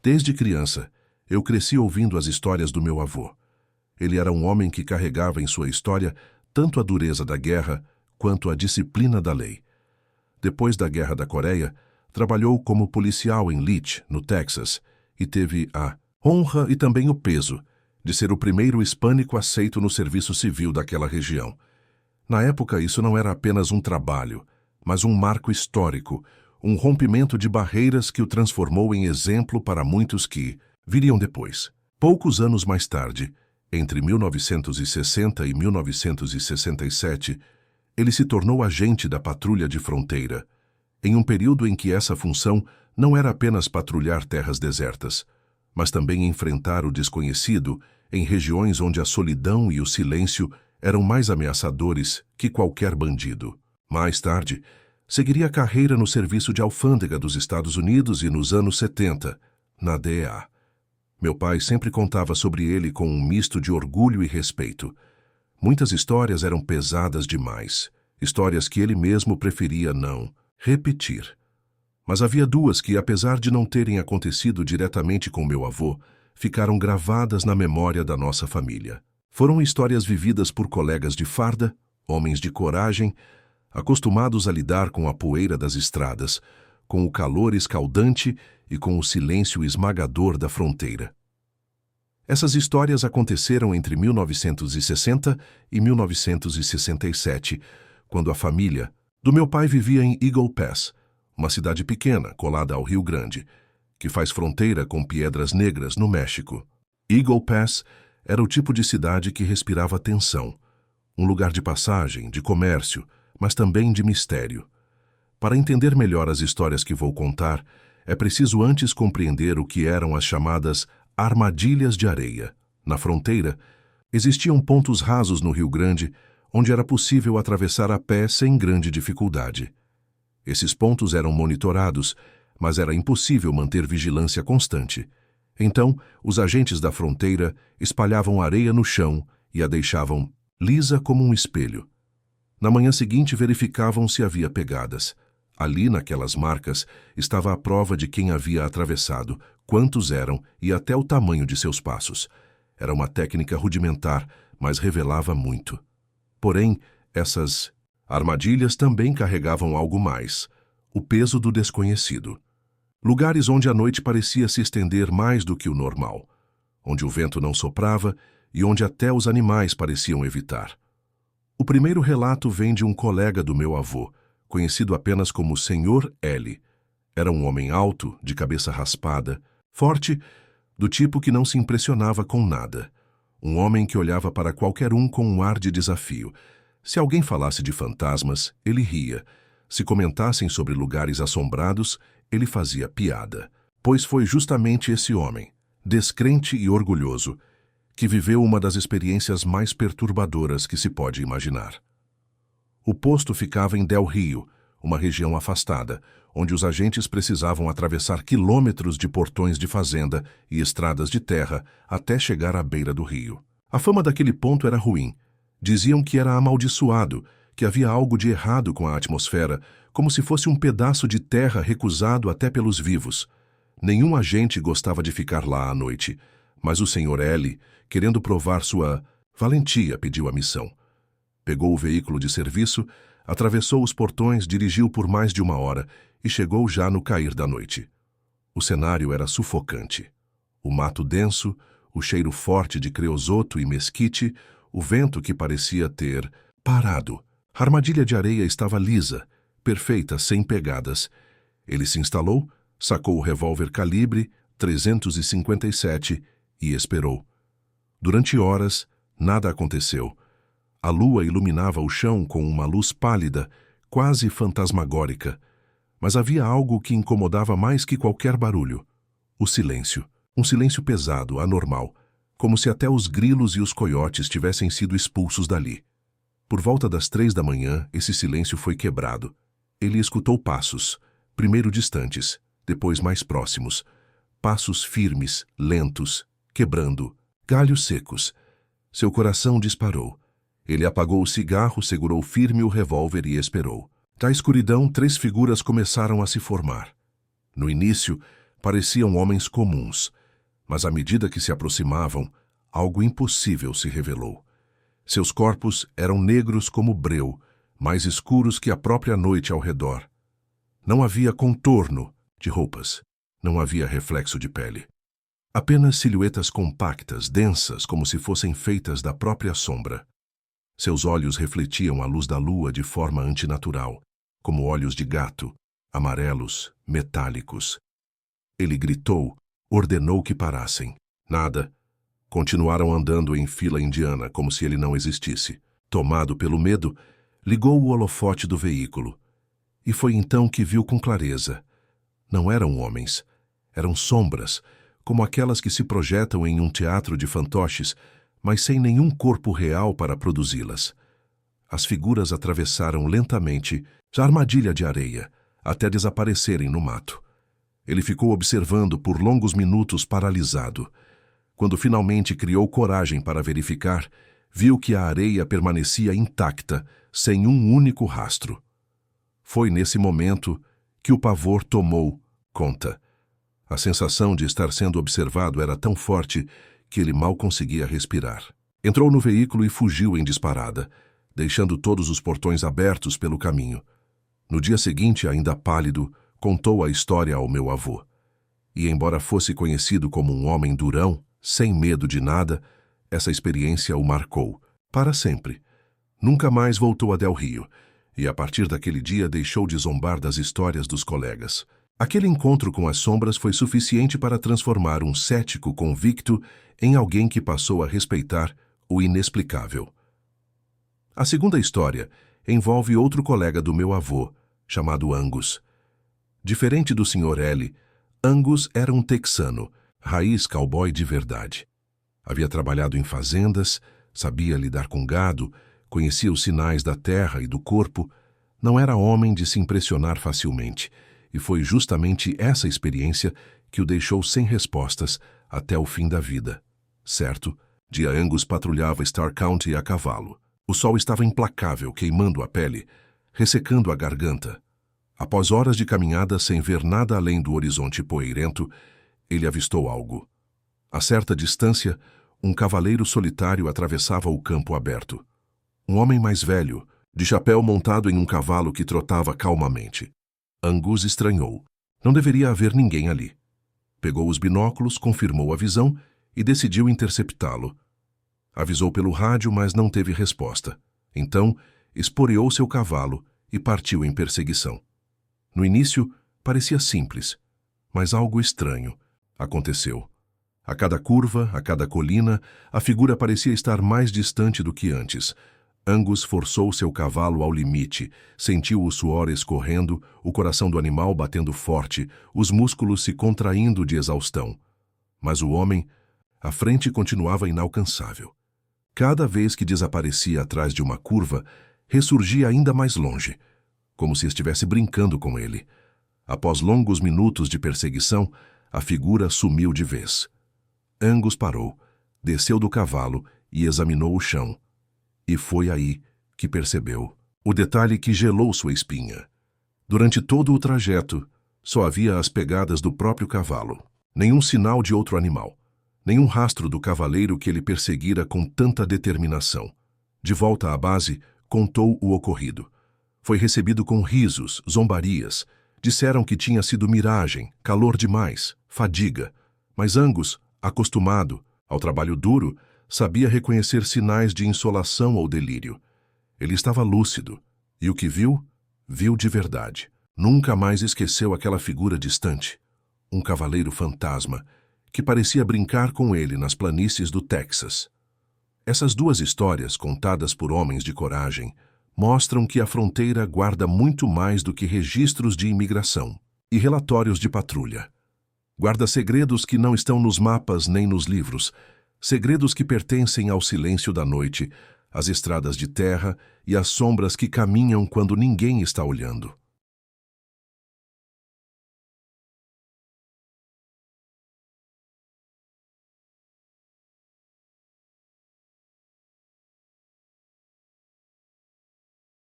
Desde criança, eu cresci ouvindo as histórias do meu avô. Ele era um homem que carregava em sua história tanto a dureza da guerra quanto a disciplina da lei. Depois da Guerra da Coreia, trabalhou como policial em Leach, no Texas, e teve a honra e também o peso de ser o primeiro hispânico aceito no serviço civil daquela região. Na época, isso não era apenas um trabalho, mas um marco histórico, um rompimento de barreiras que o transformou em exemplo para muitos que viriam depois. Poucos anos mais tarde, entre 1960 e 1967, ele se tornou agente da patrulha de fronteira, em um período em que essa função não era apenas patrulhar terras desertas, mas também enfrentar o desconhecido em regiões onde a solidão e o silêncio eram mais ameaçadores que qualquer bandido. Mais tarde, seguiria a carreira no Serviço de Alfândega dos Estados Unidos e nos anos 70, na DEA. Meu pai sempre contava sobre ele com um misto de orgulho e respeito. Muitas histórias eram pesadas demais, histórias que ele mesmo preferia não repetir. Mas havia duas que, apesar de não terem acontecido diretamente com meu avô, ficaram gravadas na memória da nossa família. Foram histórias vividas por colegas de farda, homens de coragem, acostumados a lidar com a poeira das estradas, com o calor escaldante e com o silêncio esmagador da fronteira. Essas histórias aconteceram entre 1960 e 1967, quando a família do meu pai vivia em Eagle Pass, uma cidade pequena colada ao Rio Grande, que faz fronteira com Piedras Negras, no México. Eagle Pass era o tipo de cidade que respirava tensão, um lugar de passagem, de comércio, mas também de mistério. Para entender melhor as histórias que vou contar, é preciso antes compreender o que eram as chamadas armadilhas de areia. Na fronteira, existiam pontos rasos no Rio Grande onde era possível atravessar a pé sem grande dificuldade. Esses pontos eram monitorados, mas era impossível manter vigilância constante. Então, os agentes da fronteira espalhavam areia no chão e a deixavam lisa como um espelho. Na manhã seguinte verificavam se havia pegadas. Ali, naquelas marcas, estava a prova de quem havia atravessado, quantos eram e até o tamanho de seus passos. Era uma técnica rudimentar, mas revelava muito. Porém, essas armadilhas também carregavam algo mais: o peso do desconhecido. Lugares onde a noite parecia se estender mais do que o normal, onde o vento não soprava e onde até os animais pareciam evitar. O primeiro relato vem de um colega do meu avô, conhecido apenas como Sr. L. Era um homem alto, de cabeça raspada, forte, do tipo que não se impressionava com nada. Um homem que olhava para qualquer um com um ar de desafio. Se alguém falasse de fantasmas, ele ria. Se comentassem sobre lugares assombrados, ele fazia piada. Pois foi justamente esse homem, descrente e orgulhoso, que viveu uma das experiências mais perturbadoras que se pode imaginar. O posto ficava em Del Rio, uma região afastada, onde os agentes precisavam atravessar quilômetros de portões de fazenda e estradas de terra até chegar à beira do rio. A fama daquele ponto era ruim. Diziam que era amaldiçoado, que havia algo de errado com a atmosfera, como se fosse um pedaço de terra recusado até pelos vivos. Nenhum agente gostava de ficar lá à noite, mas o Sr. L., querendo provar sua valentia, pediu a missão. Pegou o veículo de serviço, atravessou os portões, dirigiu por mais de 1 hora e chegou já no cair da noite. O cenário era sufocante. O mato denso, o cheiro forte de creosoto e mesquite, o vento que parecia ter parado. A armadilha de areia estava lisa, perfeita, sem pegadas. Ele se instalou, sacou o revólver calibre 357 e esperou. Durante horas, nada aconteceu. A lua iluminava o chão com uma luz pálida, quase fantasmagórica. Mas havia algo que incomodava mais que qualquer barulho: o silêncio. Um silêncio pesado, anormal, como se até os grilos e os coiotes tivessem sido expulsos dali. Por volta das 3 da manhã, esse silêncio foi quebrado. Ele escutou passos, primeiro distantes, depois mais próximos. Passos firmes, lentos, quebrando, galhos secos. Seu coração disparou. Ele apagou o cigarro, segurou firme o revólver e esperou. Da escuridão, 3 figuras começaram a se formar. No início, Pareciam homens comuns, mas à medida que se aproximavam, algo impossível se revelou. Seus corpos eram negros como breu, mais escuros que a própria noite ao redor. Não havia contorno de roupas, não havia reflexo de pele. Apenas silhuetas compactas, densas, como se fossem feitas da própria sombra. Seus olhos refletiam a luz da lua de forma antinatural, como olhos de gato, amarelos, metálicos. Ele gritou, ordenou que parassem. Nada. Continuaram andando em fila indiana, como se ele não existisse. Tomado pelo medo, ligou o holofote do veículo. E foi então que viu com clareza. Não eram homens, eram sombras, como aquelas que se projetam em um teatro de fantoches, mas sem nenhum corpo real para produzi-las. As figuras atravessaram lentamente a armadilha de areia, até desaparecerem no mato. Ele ficou observando por longos minutos paralisado. Quando finalmente criou coragem para verificar, viu que a areia permanecia intacta, sem um único rastro. Foi nesse momento que o pavor tomou conta. A sensação de estar sendo observado era tão forte que ele mal conseguia respirar. Entrou no veículo e fugiu em disparada, deixando todos os portões abertos pelo caminho. No dia seguinte, ainda pálido, contou a história ao meu avô. E embora fosse conhecido como um homem durão, sem medo de nada, essa experiência o marcou, para sempre. Nunca mais voltou a Del Rio, e a partir daquele dia deixou de zombar das histórias dos colegas. Aquele encontro com as sombras foi suficiente para transformar um cético convicto em alguém que passou a respeitar o inexplicável. A segunda história envolve outro colega do meu avô, chamado Angus. Diferente do Sr. L., Angus era um texano, raiz cowboy de verdade. Havia trabalhado em fazendas, sabia lidar com gado, conhecia os sinais da terra e do corpo, não era homem de se impressionar facilmente, e foi justamente essa experiência que o deixou sem respostas até o fim da vida. Certo dia Angus patrulhava Star County a cavalo. O sol estava implacável, queimando a pele, ressecando a garganta. Após horas de caminhada sem ver nada além do horizonte poeirento, ele avistou algo. A certa distância, um cavaleiro solitário atravessava o campo aberto. Um homem mais velho, de chapéu montado em um cavalo que trotava calmamente. Angus estranhou. Não deveria haver ninguém ali. Pegou os binóculos, confirmou a visão e decidiu interceptá-lo. Avisou pelo rádio, mas não teve resposta. Então, esporeou seu cavalo e partiu em perseguição. No início, parecia simples, mas algo estranho aconteceu. A cada curva, a cada colina, a figura parecia estar mais distante do que antes. Angus forçou seu cavalo ao limite, sentiu o suor escorrendo, o coração do animal batendo forte, os músculos se contraindo de exaustão. Mas o homem, à frente, continuava inalcançável. Cada vez que desaparecia atrás de uma curva, ressurgia ainda mais longe, como se estivesse brincando com ele. Após longos minutos de perseguição, a figura sumiu de vez. Angus parou, desceu do cavalo e examinou o chão. E foi aí que percebeu o detalhe que gelou sua espinha. Durante todo o trajeto, só havia as pegadas do próprio cavalo. Nenhum sinal de outro animal. Nenhum rastro do cavaleiro que ele perseguira com tanta determinação. De volta à base, contou o ocorrido. Foi recebido com risos, zombarias. Disseram que tinha sido miragem, calor demais, fadiga. Mas Angus, acostumado ao trabalho duro, sabia reconhecer sinais de insolação ou delírio. Ele estava lúcido, e o que viu, viu de verdade. Nunca mais esqueceu aquela figura distante. Um cavaleiro fantasma, que parecia brincar com ele nas planícies do Texas. Essas duas histórias, contadas por homens de coragem, mostram que a fronteira guarda muito mais do que registros de imigração e relatórios de patrulha. Guarda segredos que não estão nos mapas nem nos livros, segredos que pertencem ao silêncio da noite, às estradas de terra e às sombras que caminham quando ninguém está olhando.